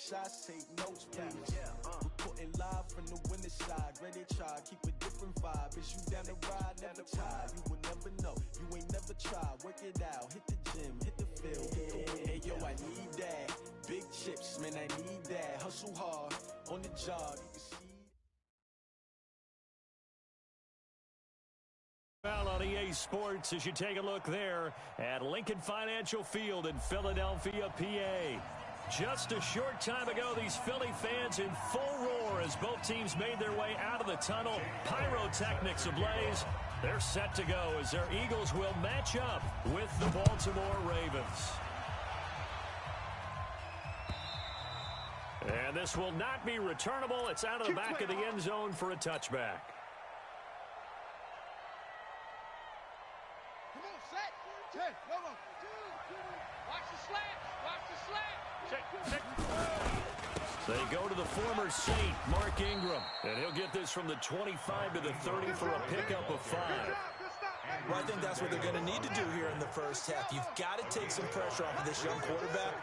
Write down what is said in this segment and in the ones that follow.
shots, take notes, please. Reporting live from the winning side. Ready to try, keep a different vibe. Is you down the ride, never tired. You will never know, you ain't never tried. Work it out, hit the gym, hit the field. Hey, yo, I need that. Big chips, man, I need that. Hustle hard, on the job, you can see. Well, on EA Sports, as you take a look there at Lincoln Financial Field in Philadelphia, PA. Just a short time ago, these Philly fans in full roar as both teams made their way out of the tunnel. Pyrotechnics ablaze. They're set to go as their Eagles will match up with the Baltimore Ravens. And this will not be returnable. It's out of the back of the end zone for a touchback. They go to the former Saint, Mark Ingram. And he'll get this from the 25 to the 30 for a pickup of 5. Well, I think that's what they're going to need to do here in the first half. You've got to take some pressure off of this young quarterback,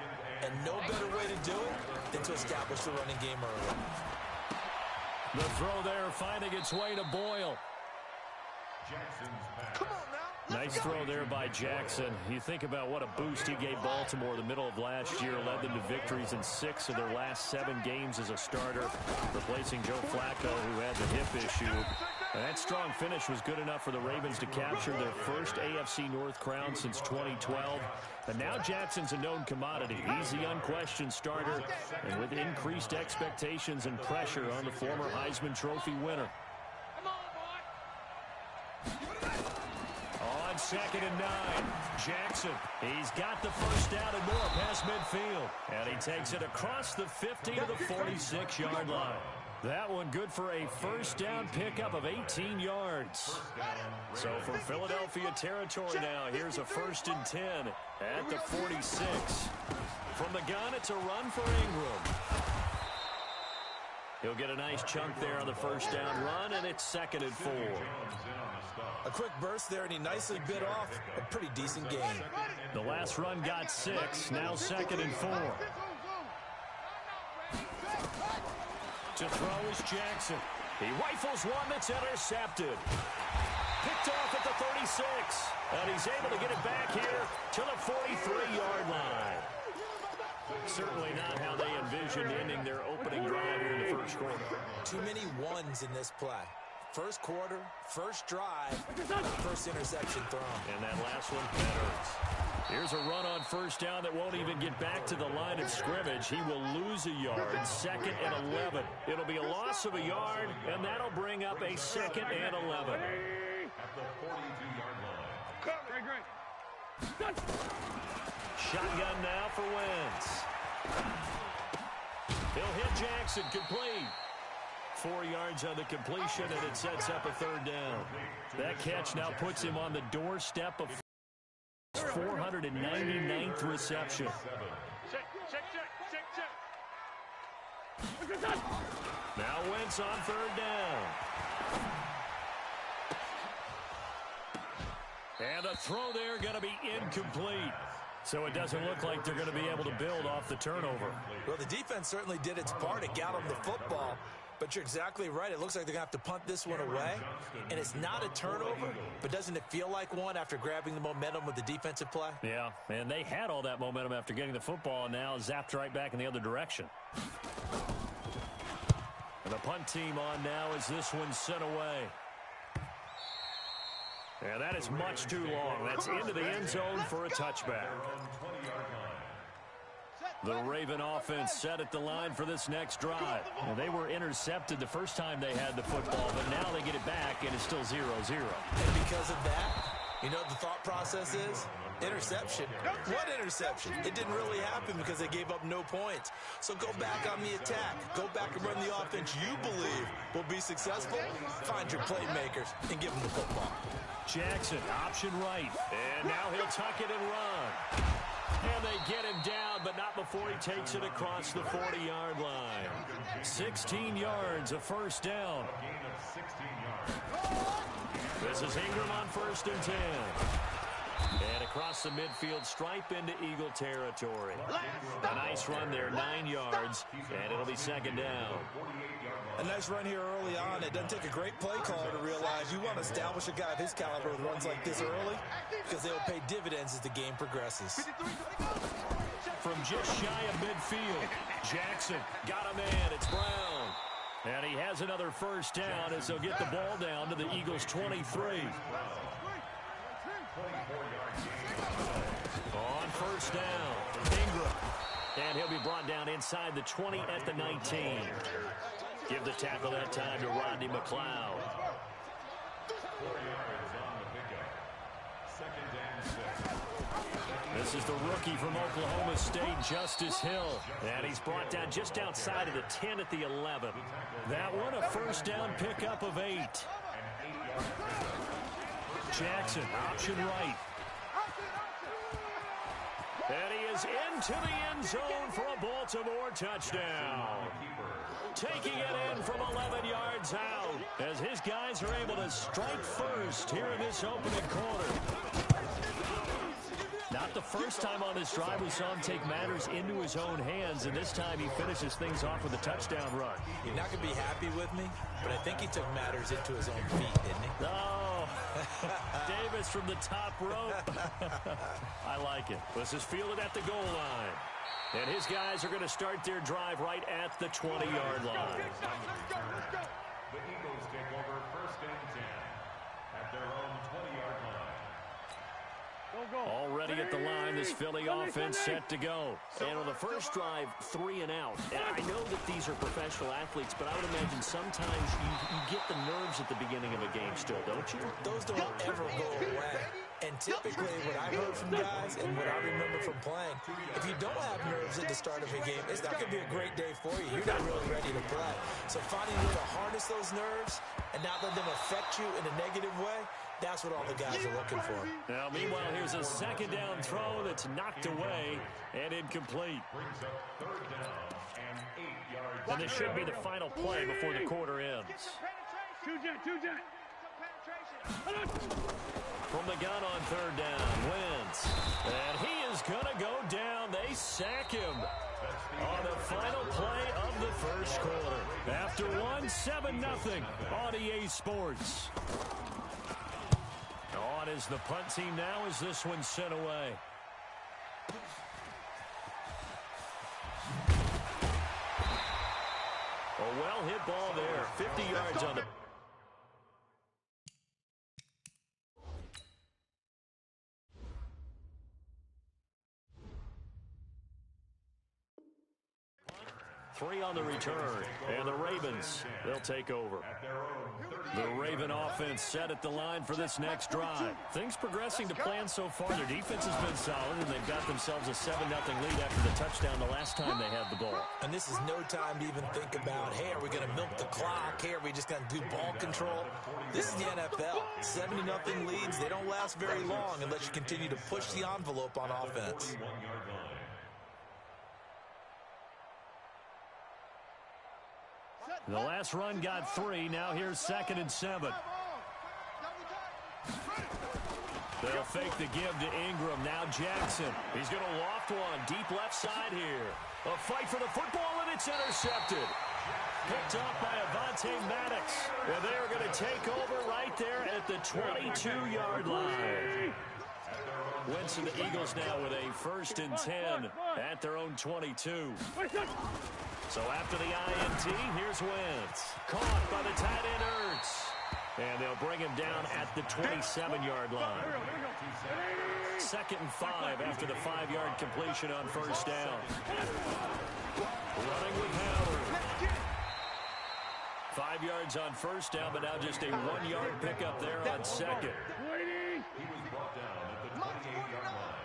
and no better way to do it than to establish the running game early. The throw there finding its way to Boyle. Come on now. Nice throw there by Jackson. You think about what a boost he gave Baltimore in the middle of last year, led them to victories in 6 of their last 7 games as a starter, replacing Joe Flacco, who had the hip issue. And that strong finish was good enough for the Ravens to capture their first AFC North crown since 2012. And now Jackson's a known commodity. He's the unquestioned starter, and with increased expectations and pressure on the former Heisman Trophy winner. On 2nd and 9, Jackson. He's got the first down and more past midfield. And he takes it across the 50 to the 46-yard line. That one good for a first down pickup of 18 yards. So for Philadelphia territory now, here's a 1st and 10 at the 46. From the gun, it's a run for Ingram. He'll get a nice chunk there on the first down run, and it's 2nd and 4. A quick burst there, and he nicely bit off a pretty decent gain. The last run got 6, now 2nd and 4. To throw is Jackson. He rifles one that's intercepted. Picked off at the 36. And he's able to get it back here to the 43-yard line. Certainly not how they envisioned ending their opening drive here in the first quarter. Too many ones in this play. First quarter, first drive, first interception thrown. And that last one better. Here's a run on first down that won't even get back to the line of scrimmage. He will lose a yard. 2nd and 11. It'll be a loss of a yard, and that'll bring up a 2nd and 11. At the 42-yard line. Great. Shotgun now for Wentz. He'll hit Jackson, complete. 4 yards on the completion, and it sets up a 3rd down. That catch now puts him on the doorstep of 499th reception. Now Wentz on 3rd down. And a throw there going to be incomplete. So it doesn't look like they're going to be able to build off the turnover. Well, the defense certainly did its part. It got them the football. But you're exactly right. It looks like they're going to have to punt this one away. And it's not a turnover, but doesn't it feel like one after grabbing the momentum with the defensive play? Yeah, and they had all that momentum after getting the football, and now zapped right back in the other direction. And the punt team on now as this one's sent away. And that is much too long. That's into the end zone for a touchback. The Raven offense set at the line for this next drive. Well, they were intercepted the first time they had the football, but now they get it back, and it's still 0-0. And because of that, you know what the thought process is? Interception. What interception? It didn't really happen because they gave up no points. So go back on the attack. Go back and run the offense you believe will be successful. Find your playmakers and give them the football. Jackson, option right. And now he'll tuck it and run. And they get him down, but not before he takes it across the 40-yard line. 16 yards, a first down. This is Ingram on 1st and 10. And across the midfield stripe into Eagle territory. A nice run there, 9 yards, and it'll be second down. A nice run here early on. It doesn't take a great play caller to realize you want to establish a guy of his caliber with runs like this early because they'll pay dividends as the game progresses. From just shy of midfield, Jackson got a man. It's Brown. And he has another first down as they'll get the ball down to the Eagles' 23. On first down, Ingram. And he'll be brought down inside the 20 at the 19. Give the tackle that time to Rodney McLeod. This is the rookie from Oklahoma State, Justice Hill. And he's brought down just outside of the 10 at the 11. That one a first down pickup of 8. Jackson, option right. And he is into the end zone for a Baltimore touchdown. Taking it in from 11 yards out as his guys are able to strike first here in this opening quarter. Not the first time on this drive we saw him take matters into his own hands, and this time he finishes things off with a touchdown run. You're not going to be happy with me, but I think he took matters into his own feet, didn't he? Oh, Davis from the top rope. I like it. This is fielded at the goal line. And his guys are going to start their drive right at the 20-yard line. The Eagles take over first and 10 at their own 20-yard line. Already at the line, this Philly offense set to go. And on the first drive, 3 and out. And I know that these are professional athletes, but I would imagine sometimes you get the nerves at the beginning of a game still, don't you? Those don't ever go away. And typically what I've heard from guys and what I remember from playing, if you don't have nerves at the start of a game, it's not going to be a great day for you. You're not really ready to play. So finding a way to harness those nerves and not let them affect you in a negative way, that's what all the guys are looking for. Now, meanwhile, here's a second down throw that's knocked away and incomplete. And this should be the final play before the quarter ends. From the gun on third down, Wentz. And he is going to go down. They sack him on the final play of the first quarter. After 7-0 on EA Sports. On is the punt team now as this one's sent away. A well-hit ball there. 50 yards on the... Three on the return, and the Ravens, they'll take over. The Raven offense set at the line for this next drive. Things progressing to plan so far. Their defense has been solid, and they've got themselves a 7-0 lead after the touchdown the last time they had the ball. And this is no time to even think about, hey, are we going to milk the clock? Hey, are we just going to do ball control? This is the NFL. 70-0 leads, they don't last very long unless you continue to push the envelope on offense. The last run got 3. Now here's 2nd and 7. They'll fake the give to Ingram. Now Jackson. He's going to loft one. Deep left side here. A fight for the football, and it's intercepted. Picked up by Avonte Maddox. And they are going to take over right there at the 22-yard line. Wentz and the Eagles now with a 1st and 10 at their own 22. So after the INT, here's Wentz. Caught by the tight end Ertz. And they'll bring him down at the 27-yard line. 2nd and 5 after the 5-yard completion on first down. Running with Howard. 5 yards on first down, but now just a 1-yard pickup there on second. He was brought down at the 28-yard line.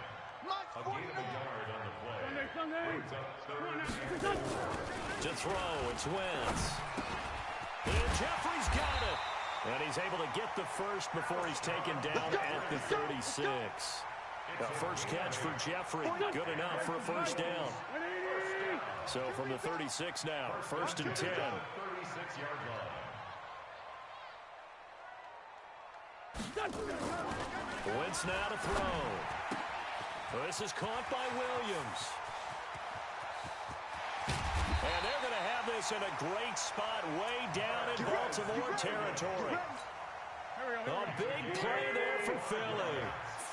A gain of a yard on the play. Brings up 3rd and 10. To throw, it's Wentz. And Jeffrey's got it. And he's able to get the first before he's taken down at the 36. The first catch for Jeffrey. Good enough for a first down. So from the 36 now, 1st and 10. 36-yard line. Wentz now to throw. This is caught by Williams. And they're going to have this in a great spot way down in Baltimore territory. A big play there for Philly.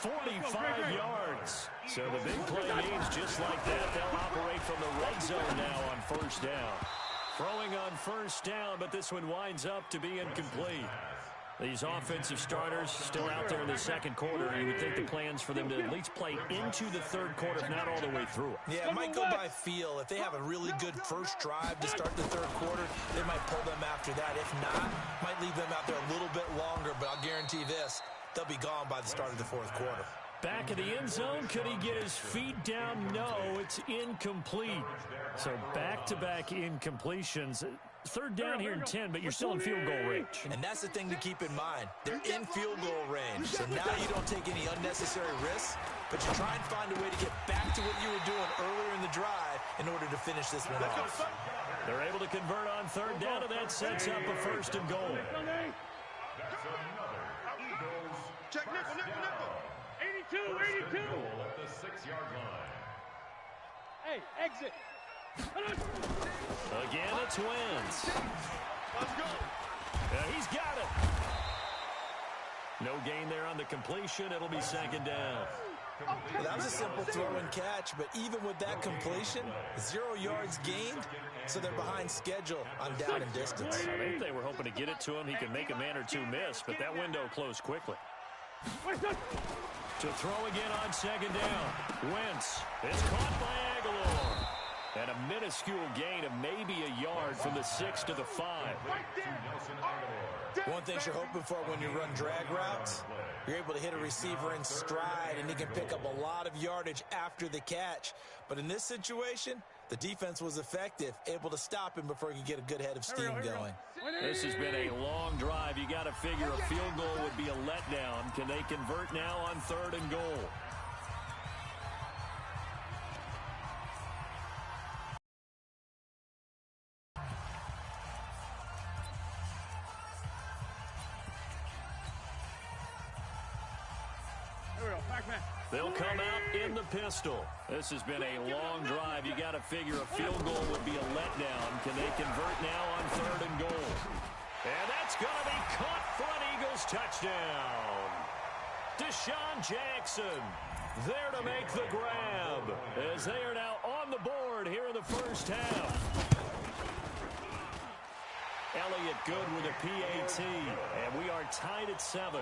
45 yards. So the big play means just like that, they'll operate from the red zone now on first down. Throwing on first down, but this one winds up to be incomplete. These offensive starters still out there in the second quarter. You would think the plans for them to at least play into the third quarter, if not all the way through it. Yeah, it might go by feel. If they have a really good first drive to start the third quarter, they might pull them after that. If not, might leave them out there a little bit longer, but I'll guarantee this, they'll be gone by the start of the fourth quarter. Back of the end zone, could he get his feet down? No, it's incomplete. So back-to-back incompletions. Third down here in 10, but you're still in field goal range. And that's the thing to keep in mind. They're in field goal range. So now you don't take any unnecessary risks, but you try and find a way to get back to what you were doing earlier in the drive in order to finish this one off. They're able to convert on third down, and that sets up a first and goal. Check nickel. 82. At the 6-yard line. Hey, exit. Again, it's Wentz. Let's go. He's got it. No gain there on the completion. It'll be second down. Well, that was a simple throw and catch, but even with that completion, 0 yards gained, so they're behind schedule on down and distance. I think they were hoping to get it to him. He could make a man or two miss, but that window closed quickly. To throw again on second down. Wentz. It's caught by Aguilar. And a minuscule gain of maybe a yard from the 6 to the 5. One thing you're hoping for when you run drag routes, you're able to hit a receiver in stride, and he can pick up a lot of yardage after the catch. But in this situation, the defense was effective, able to stop him before he could get a good head of steam going. This has been a long drive. You got to figure a field goal would be a letdown. Can they convert now on third and goal? They'll come out in the pistol. This has been a long drive. You got to figure a field goal would be a letdown. Can they convert now on third and goal? And that's going to be caught for an Eagles touchdown. Deshaun Jackson there to make the grab as they are now on the board here in the first half. Elliott good with a PAT, and we are tied at 7.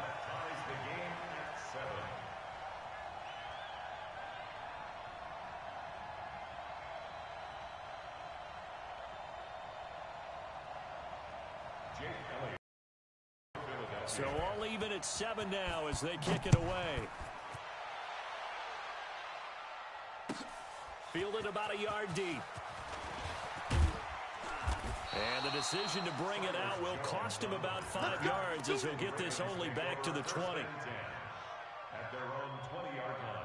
So all even at 7 now as they kick it away. Fielded about a yard deep. And the decision to bring it out will cost him about 5 yards as he'll get this only back to the 20. At their own 20-yard line.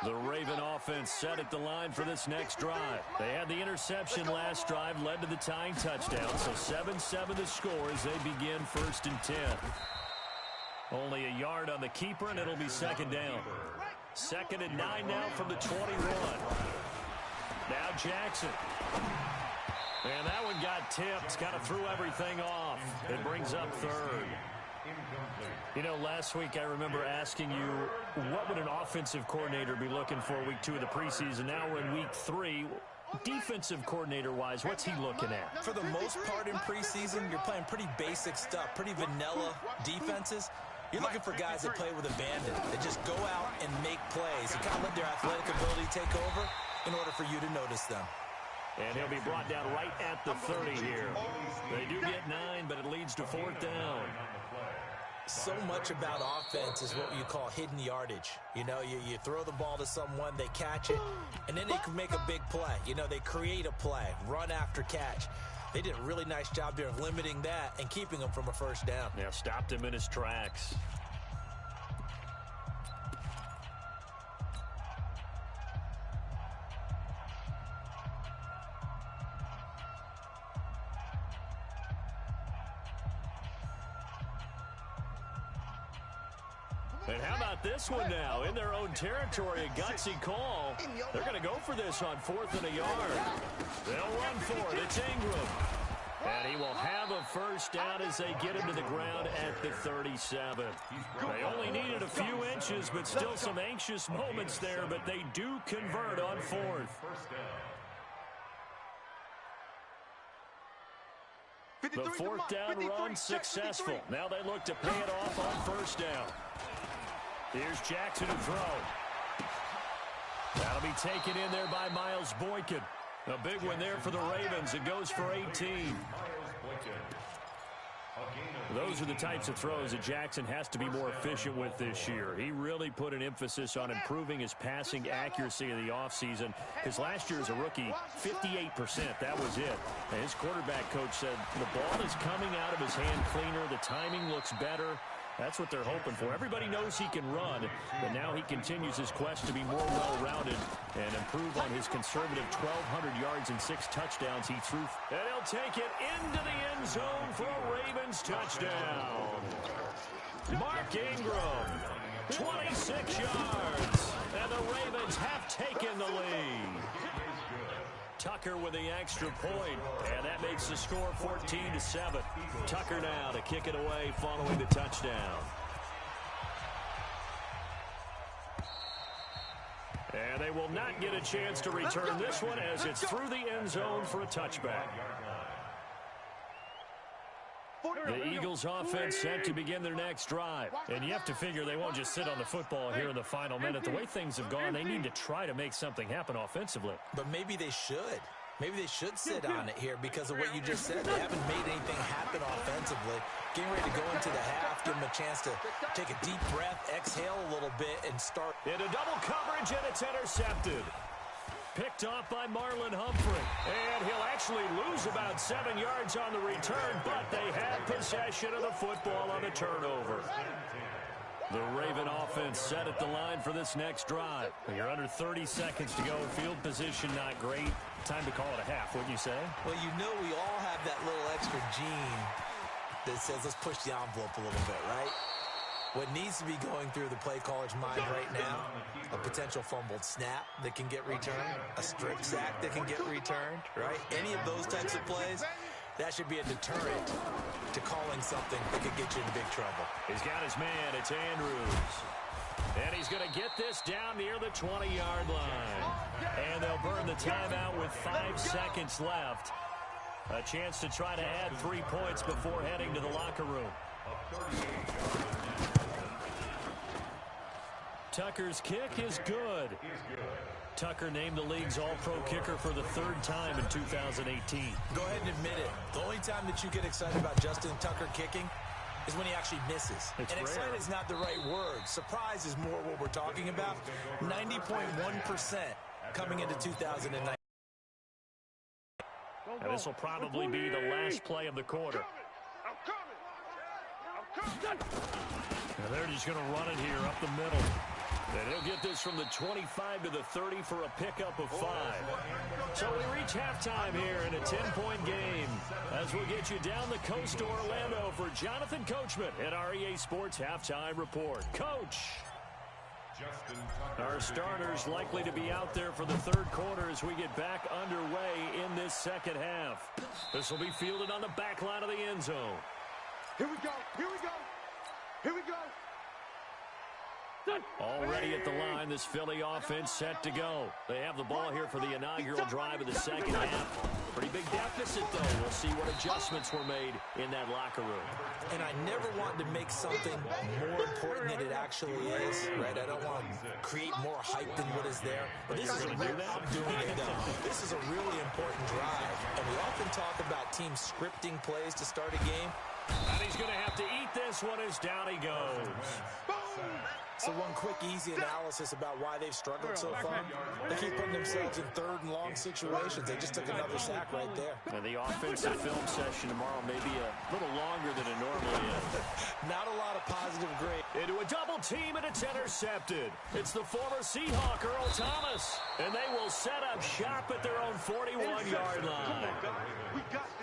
The Raven offense set at the line for this next drive. They had the interception last drive, led to the tying touchdown. So 7-7 the score as they begin first and 10. Only a yard on the keeper, and it'll be second down. Second and 9 now from the 21. Now Jackson. And that one got tipped. Kind of threw everything off. It brings up third. You know, last week I remember asking you, what would an offensive coordinator be looking for week 2 of the preseason? Now we're in week 3. Defensive coordinator-wise, what's he looking at? For the most part in preseason, you're playing pretty basic stuff, pretty vanilla defenses. You're looking for guys that play with abandon, that just go out and make plays. You kind of let their athletic ability take over in order for you to notice them. And he'll be brought down right at the 30 here. They do get 9, but it leads to 4th down. So much about offense is what you call hidden yardage. You know, you throw the ball to someone, they catch it, and then they can make a big play. You know, they create a play, run after catch. They did a really nice job there of limiting that and keeping him from a first down. Yeah, stopped him in his tracks. And how about this one now? In their own territory, a gutsy call. They're going to go for this on 4th and a yard. They'll run for it. It's Ingram. And he will have a first down as they get him to the ground at the 37. They only needed a few inches, but still some anxious moments there, but they do convert on 4th. The 4th down run successful. Now they look to pay it off on 1st down. Here's Jackson to throw. That'll be taken in there by Miles Boykin. A big one there for the Ravens. It goes for 18. Those are the types of throws that Jackson has to be more efficient with this year. He really put an emphasis on improving his passing accuracy in the offseason. Because last year as a rookie, 58%, that was it. And his quarterback coach said the ball is coming out of his hand cleaner. The timing looks better. That's what they're hoping for. Everybody knows he can run, but now he continues his quest to be more well-rounded and improve on his conservative 1,200 yards and 6 touchdowns he threw. And he'll take it into the end zone for a Ravens touchdown. Mark Ingram, 26 yards, and the Ravens have taken the lead. Tucker with the extra point, and that makes the score 14-7. Tucker now to kick it away following the touchdown. And they will not get a chance to return this one as it's through the end zone for a touchback. The Eagles offense set to begin their next drive. And you have to figure they won't just sit on the football here in the final minute. The way things have gone, they need to try to make something happen offensively. But maybe they should. Maybe they should sit on it here because of what you just said. They haven't made anything happen offensively. Getting ready to go into the half, give them a chance to take a deep breath, exhale a little bit, and start. Into double coverage, and it's intercepted. Picked off by Marlon Humphrey. And he'll actually lose about 7 yards on the return, but they have possession of the football on the turnover. The Raven offense set at the line for this next drive. You're under 30 seconds to go. Field position not great. Time to call it a half, wouldn't you say? Well, you know we all have that little extra gene that says let's push the envelope a little bit, right? What needs to be going through the play caller's mind right now, a potential fumbled snap that can get returned, a strip sack that can get returned, right? Any of those types of plays, that should be a deterrent to calling something that could get you into big trouble. He's got his man. It's Andrews. And he's going to get this down near the 20-yard line. And they'll burn the timeout with 5 seconds left. A chance to try to add 3 points before heading to the locker room. Tucker's kick is good. Tucker named the league's all-pro kicker for the 3rd time in 2018. Go ahead and admit it. The only time that you get excited about Justin Tucker kicking is when he actually misses. It's and rare. Excited is not the right word. Surprise is more what we're talking about. 90.1% coming into 2019. And this will probably be the last play of the quarter. And they're just going to run it here up the middle. And he'll get this from the 25 to the 30 for a pickup of 5. So we reach halftime here in a 10-point game as we'll get you down the coast to Orlando for Jonathan Coachman at our EA Sports Halftime Report. Coach! Our starters likely to be out there for the 3rd quarter as we get back underway in this second half. This will be fielded on the back line of the end zone. Here we go. Here we go. Here we go. Already at the line, this Philly offense set to go. They have the ball here for the inaugural drive of the second half. Pretty big deficit, though. We'll see what adjustments were made in that locker room. And I never want to make something more important than it actually is, right? I don't want to create more hype than what is there. But this is a real, I'm doing it, though. This is a really important drive. And we often talk about teams scripting plays to start a game. And he's going to have to eat this one as down he goes. So one quick, easy analysis about why they've struggled so far. They keep putting themselves in third and long situations. They just took another sack right there. And the offensive film session tomorrow may be a little longer than it normally is. Not a lot of positive grade. Into a double team, and it's intercepted. It's the former Seahawk, Earl Thomas. And they will set up shop at their own 41-yard line.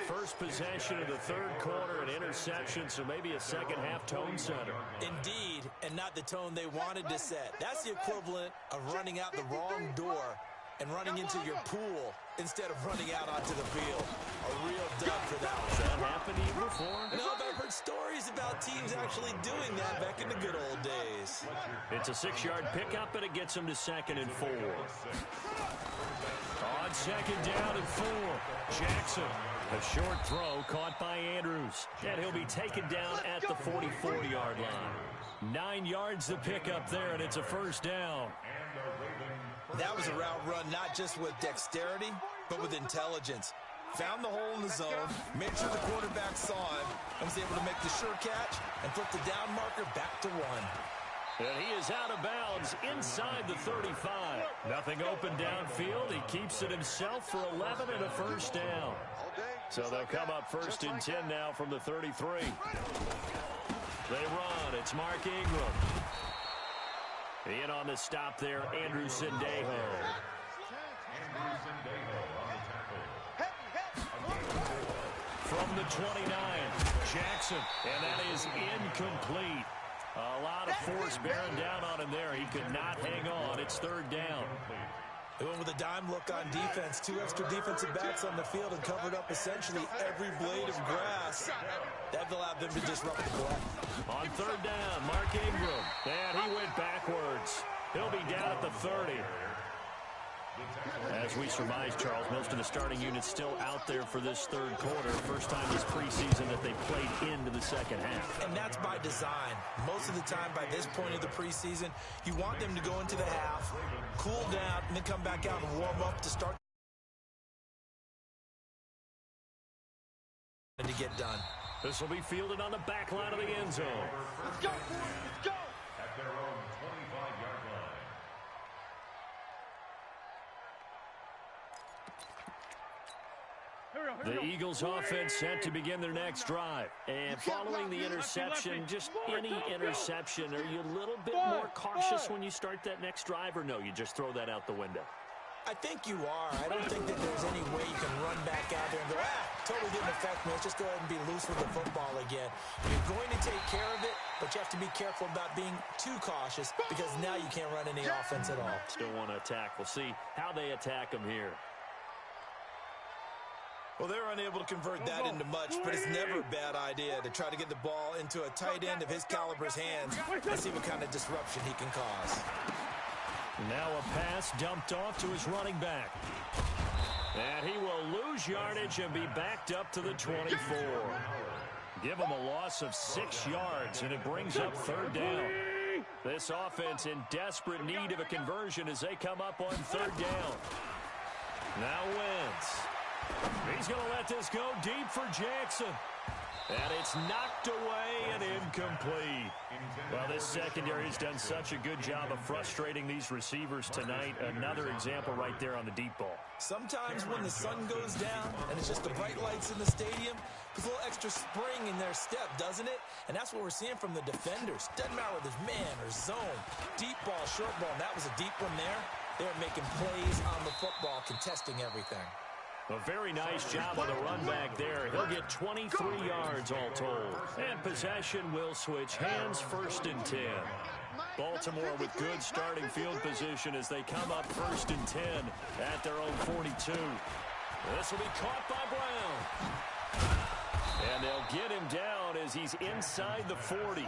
First possession of the third quarter, an interception, so maybe a second-half tone setter. Indeed, and not the tone they wanted to set. That's the equivalent of running out the wrong door and running into your pool instead of running out onto the field. A real dud for that one. Has that happened to you before? No, but I've heard stories about teams actually doing that back in the good old days. It's a 6-yard pickup, and it gets them to 2nd and 4. On 2nd down and 4, Jackson. A short throw caught by Andrews. And he'll be taken down at the 44-yard line. 9 yards to pick up there, and it's a first down. That was a route run not just with dexterity, but with intelligence. Found the hole in the zone, made sure the quarterback saw him, and was able to make the sure catch and flip the down marker back to 1. And he is out of bounds inside the 35. Nothing open downfield. He keeps it himself for 11 and a first down. So they'll come up 1st and 10 now from the 33. They run. It's Mark Ingram. In on the stop there, Andrew Sendejo. From the 29, Jackson. And that is incomplete. A lot of force bearing down on him there. He could not hang on. It's 3rd down. They went with a dime look on defense. 2 extra defensive backs on the field and covered up essentially every blade of grass. That allowed them to disrupt the play. On 3rd down, Mark Ingram. And he went backwards. He'll be down at the 30. As we surmise, Charles, most of the starting unit's still out there for this third quarter. First time this preseason that they played into the second half. And that's by design. Most of the time by this point of the preseason, you want them to go into the half, cool down, and then come back out and warm up to start and to get done. This will be fielded on the back line of the end zone. Let's go, boys. Let's go. At their own 25-yard line. The Eagles offense set to begin their next drive. And following the interception, just any interception, are you a little bit more cautious when you start that next drive, or no, you just throw that out the window? I think you are. I don't think that there's any way you can run back out there and go, totally didn't affect me. Let's just go ahead and be loose with the football again. You're going to take care of it, but you have to be careful about being too cautious because now you can't run any offense at all. Still want to attack. We'll see how they attack them here. Well, they're unable to convert that into much, but it's never a bad idea to try to get the ball into a tight end of his caliber's hands and see what kind of disruption he can cause. Now a pass dumped off to his running back. And he will lose yardage and be backed up to the 24. Give him a loss of 6 yards, and it brings up 3rd down. This offense in desperate need of a conversion as they come up on 3rd down. Now Wentz. He's going to let this go deep for Jackson. And it's knocked away and incomplete. Well, this secondary has done such a good job of frustrating these receivers tonight. Another example right there on the deep ball. Sometimes when the sun goes down and it's just the bright lights in the stadium, there's a little extra spring in their step, doesn't it? And that's what we're seeing from the defenders. Doesn't matter whether it's man or zone. Deep ball, short ball, and that was a deep one there. They're making plays on the football, contesting everything. A very nice job on the run back there. He'll get 23 yards all told. And possession will switch hands, 1st and 10. Baltimore with good starting field position as they come up 1st and 10 at their own 42. This will be caught by Brown. And they'll get him down as he's inside the 40.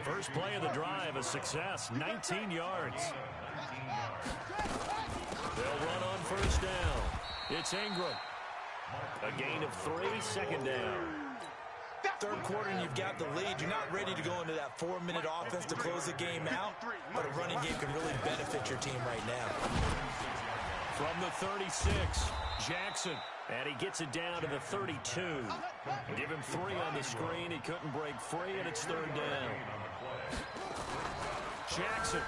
First play of the drive, a success, 19 yards. They'll run on 1st down. It's Ingram. A gain of 3, 2nd down. Third quarter and you've got the lead. You're not ready to go into that 4-minute offense to close the game out, but a running game can really benefit your team right now. From the 36, Jackson. And he gets it down to the 32. Give him 3 on the screen. He couldn't break free, and it's 3rd down. Jackson.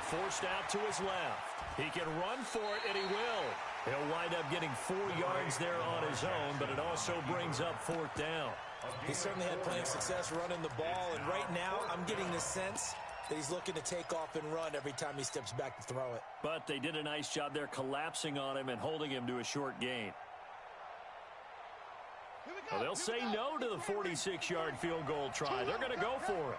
Forced out to his left. He can run for it, and he will. He'll wind up getting 4 yards there on his own, but it also brings up 4th down. He certainly had plenty of success running the ball, and right now I'm getting the sense that he's looking to take off and run every time he steps back to throw it. But they did a nice job there collapsing on him and holding him to a short gain. Well, they'll say no to the 46-yard field goal try. They're going to go for it.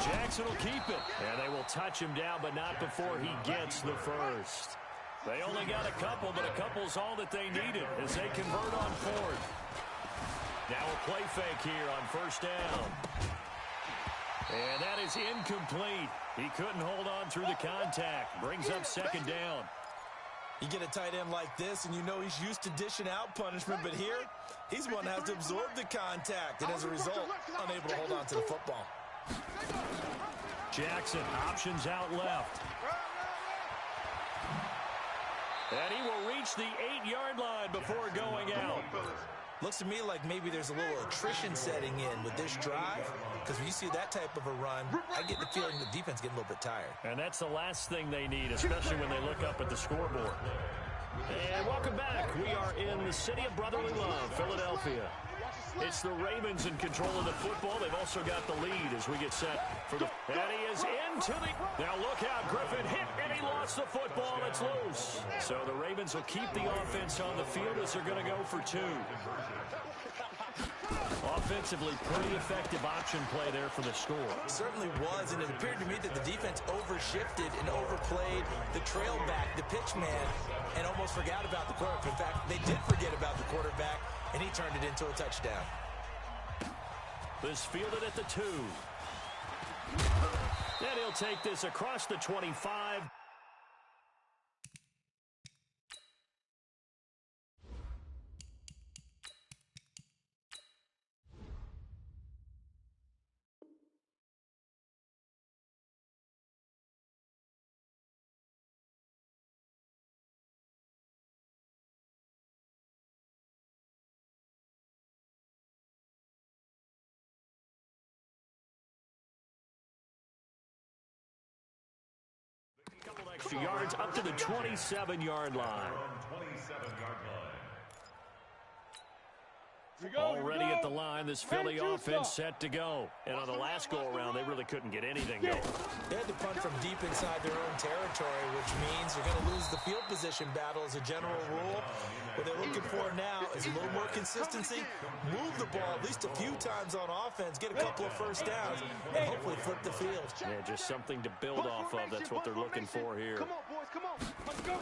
Jackson will keep it, and they will touch him down, but not before he gets the first. They only got a couple, but a couple's all that they needed as they convert on 4th. Now a play fake here on 1st down. And that is incomplete. He couldn't hold on through the contact. Brings up 2nd down. You get a tight end like this, and you know he's used to dishing out punishment, but here, he's one that has to absorb the contact, and as a result, unable to hold on to the football. Jackson options out left. And he will reach the 8-yard line before going out. Looks to me like maybe there's a little attrition setting in with this drive, because when you see that type of a run, I get the feeling the defense getting a little bit tired. And that's the last thing they need, especially when they look up at the scoreboard. And welcome back. We are in the city of brotherly love, Philadelphia. It's the Ravens in control of the football. They've also got the lead as we get set for the... And he is into the... Now look out. Griffin hit, and he lost the football. It's loose. So the Ravens will keep the offense on the field as they're going to go for 2. Offensively, pretty effective option play there for the score. Certainly was, and it appeared to me that the defense overshifted and overplayed the trail back, the pitch man, and almost forgot about the quarterback. In fact, they did forget about the quarterback, and he turned it into a touchdown. This fielded at the 2. And he'll take this across the 25. Extra yards up to the 27-yard line. Already at the line, this Philly offense set to go. And on the last go-around, they really couldn't get anything going. They had to punt from deep inside their own territory, which means they're going to lose the field position battle as a general rule. What they're looking for now is a little more consistency, move the ball at least a few times on offense, get a couple of first downs, and hopefully flip the field. Yeah, just something to build off of. That's what they're looking for here. Come on, boys, come on. Let's go.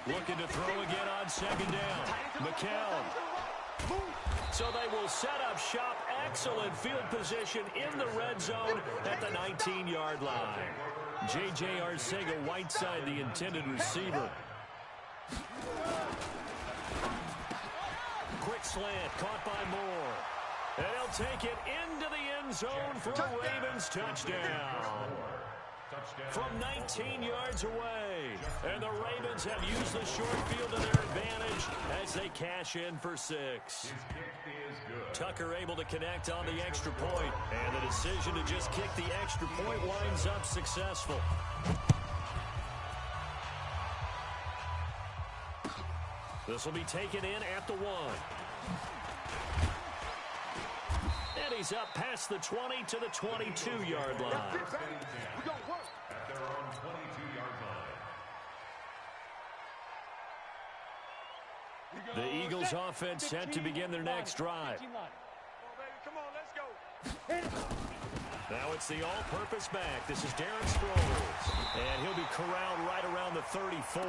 Looking to throw again on 2nd down. McCown. So they will set up shop. Excellent field position in the red zone at the 19-yard line. J.J. Arcega-Whiteside, the intended receiver. Quick slant caught by Moore. And he'll take it into the end zone for a Ravens touchdown. From 19 yards away. And the Ravens have used the short field to their advantage as they cash in for 6. Tucker able to connect on the extra point. And the decision to just kick the extra point winds up successful. This will be taken in at the 1. And he's up past the 20 to the 22-yard line. We're going to work. At their own 22-yard line. The Eagles offense set to begin their next drive. Come on, let's go. Now it's the all-purpose back. This is Darren Sproles. And he'll be corralled right around the 34.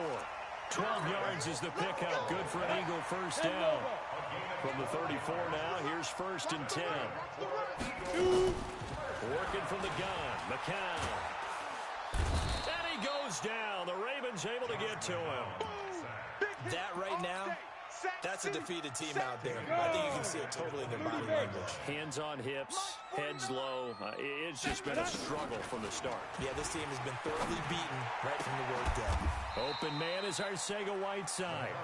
12 yards is the pickup. Good for an Eagle first down. From the 34 now, here's 1st and 10. Working from the gun, McCown. And he goes down. The Ravens able to get to him. That right now, that's a defeated team out there. I think you can see it totally in their body language. Hands on hips, heads low. It's just been a struggle from the start. Yeah, this team has been thoroughly beaten right from the word go. Open man is Arcega-Whiteside.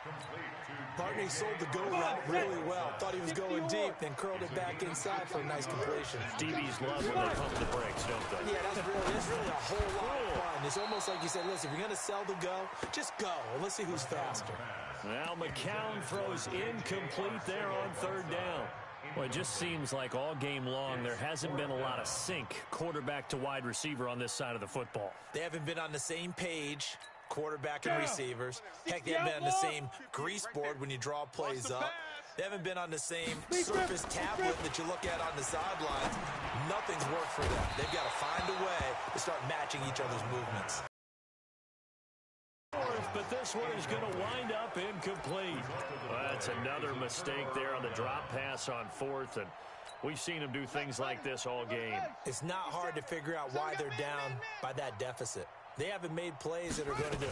Complete to Partner, he sold the go route really well. Thought he was going deep, then curled it back inside for a nice completion. DBs love when they pump the brakes, don't they? Yeah, that's really a whole lot of fun. It's almost like you said, listen, if you're going to sell the go, just go. And let's see who's faster. Well, McCown throws incomplete there on third down. Well, it just seems like all game long there hasn't been a lot of sync quarterback to wide receiver on this side of the football. They haven't been on the same page, quarterback and receivers. Heck, they haven't been on the same grease board when you draw plays up. They haven't been on the same Surface tablet that you look at on the sidelines. Nothing's worked for them. They've got to find a way to start matching each other's movements. But this one is going to wind up incomplete. Well, that's another mistake there on the drop pass on fourth, and we've seen them do things like this all game. It's not hard to figure out why they're down by that deficit. They haven't made plays that are going to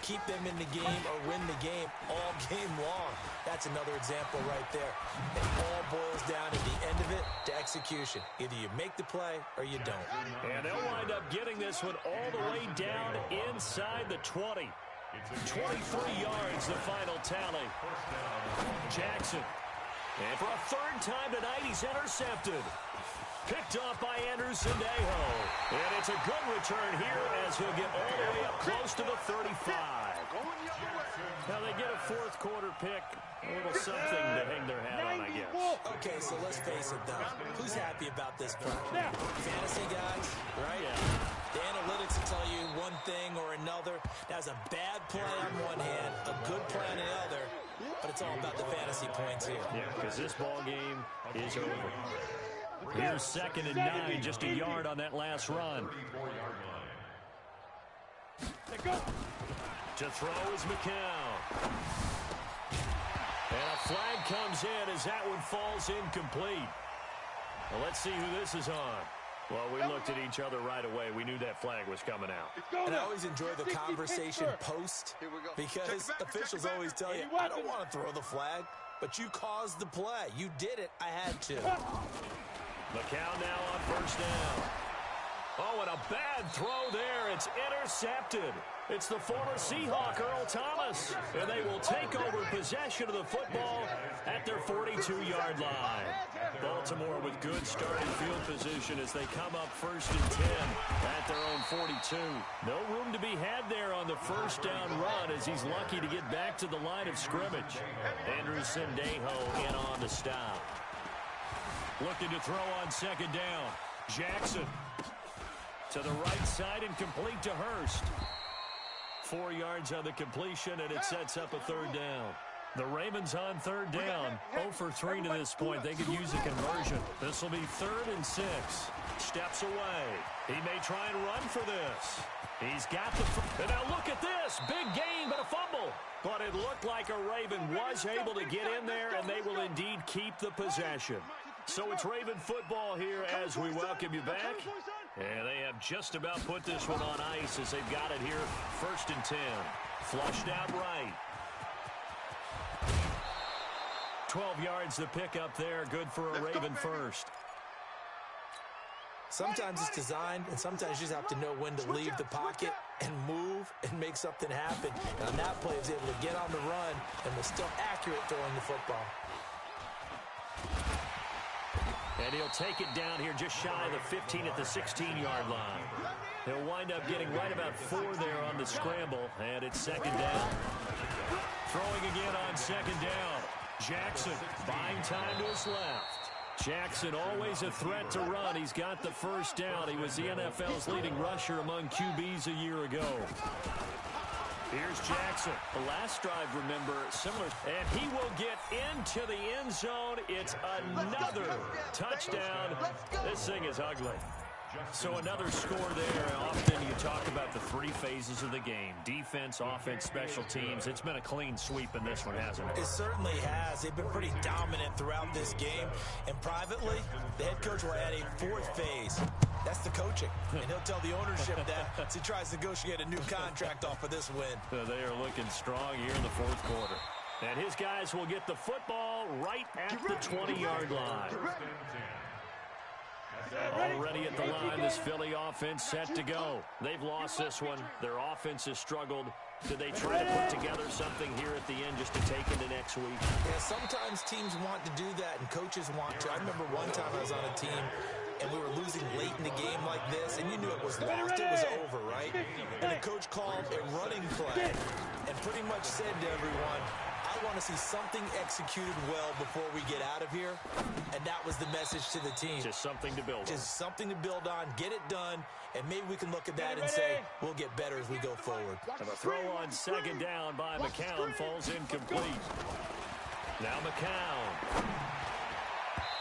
keep them in the game or win the game all game long. That's another example right there. It all boils down at the end of it to execution. Either you make the play or you don't. And they'll wind up getting this one all the way down inside the 20. 23 yards, the final tally. Jackson. And for a third time tonight, he's intercepted. Picked off by Anderson-Dejo. And it's a good return here as he'll get all the way up close to the 35. Now they get a fourth quarter pick. A little something to hang their hat on, I guess. Okay, so let's face it, though. Who's happy about this play? Fantasy guys, right? Yeah. The analytics will tell you one thing or another. That's a bad play on one hand, a good play on the other, but it's all about the fantasy points here. Yeah, because this ball game is over. Here's 2nd and 9, just a yard on that last run. To throw is McCown. And a flag comes in as that one falls incomplete. Well, let's see who this is on. Well, we looked at each other right away. We knew that flag was coming out. And I always enjoy the conversation post because officials always tell you, I don't want to throw the flag, but you caused the play. You did it. I had to. McCown now on first down. Oh, and a bad throw there. It's intercepted. It's the former Seahawk, Earl Thomas. And they will take over possession of the football at their 42-yard line. Baltimore with good starting field position as they come up 1st and 10 at their own 42. No room to be had there on the first down run as he's lucky to get back to the line of scrimmage. Anderson-Dejo in on the stop. Looking to throw on 2nd down. Jackson to the right side and complete to Hurst. 4 yards on the completion, and it sets up a 3rd down. The Ravens on 3rd down. 0 for 3 to this point. They could use a conversion. This will be 3rd and 6. Steps away. He may try and run for this. He's got the... And now look at this. Big gain, but a fumble. But it looked like a Raven was able to get in there, and they will indeed keep the possession. So it's Raven football here as we welcome you back. And they have just about put this one on ice as they've got it here. 1st and 10. Flushed out right. 12 yards the pick up there. Good for a Raven first. Sometimes it's designed, and sometimes you just have to know when to leave the pocket and move and make something happen. And on that play, he was able to get on the run and was still accurate throwing the football. And he'll take it down here just shy of the 15 at the 16-yard line. He'll wind up getting right about 4 there on the scramble, and it's 2nd down. Throwing again on 2nd down. Jackson buying time to his left. Jackson always a threat to run. He's got the first down. He was the NFL's leading rusher among QBs a year ago. Here's Jackson. The last drive, remember, similar. And he will get into the end zone. It's another touchdown. This thing is ugly. So another score there. Often you talk about the 3 phases of the game. Defense, offense, special teams. It's been a clean sweep in this one, hasn't it? It certainly has. They've been pretty dominant throughout this game. And privately, the head coach will add a 4th phase. That's the coaching. And he'll tell the ownership that as he tries to negotiate a new contract off of this win. So they are looking strong here in the 4th quarter. And his guys will get the football right at the 20-yard line. Already at the line, this Philly offense set to go. They've lost this one. Their offense has struggled. Did they try to put together something here at the end just to take into next week? Yeah, sometimes teams want to do that and coaches want to. I remember one time I was on a team and we were losing late in the game like this, and you knew it was lost. It was over, right? And the coach called a running play and pretty much said to everyone, I want to see something executed well before we get out of here. And that was the message to the team. Just something to build on. Just something to build on, get it done, and maybe we can look at that and say, we'll get better as we go forward. And a throw on second down by McCown falls incomplete. Now McCown.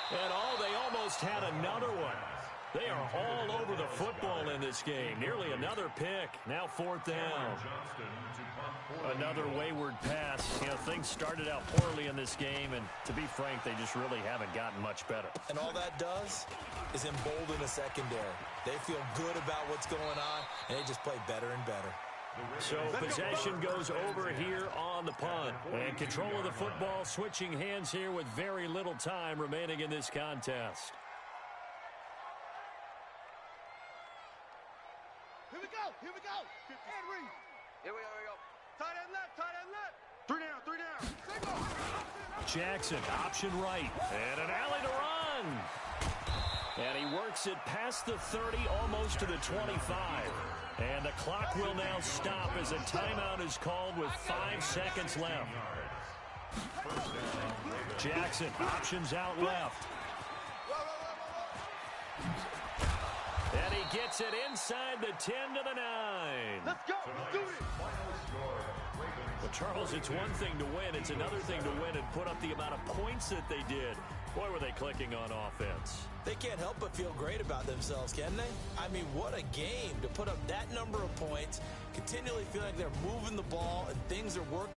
And they almost had another one. They are all over the football in this game. Nearly another pick. Now fourth down. Another wayward pass. You know, things started out poorly in this game, and to be frank, they just really haven't gotten much better. And all that does is embolden a secondary. They feel good about what's going on, and they just play better and better. So possession goes over here on the punt. And control of the football switching hands here with very little time remaining in this contest. Here we go. Here we go. And read. Here we go. Tight end left. Tight end left. 3 down. Jackson, option right. And an alley to run. And he works it past the 30, almost to the 25. And the clock will now stop as a timeout is called with 5 seconds left. Jackson, options out left. And he gets it inside the 10 to the 9. Let's go. Let's do it. Well, Charles, it's one thing to win. It's another thing to win and put up the amount of points that they did. Boy, were they clicking on offense. They can't help but feel great about themselves, can they? I mean, what a game to put up that number of points, continually feel like they're moving the ball and things are working.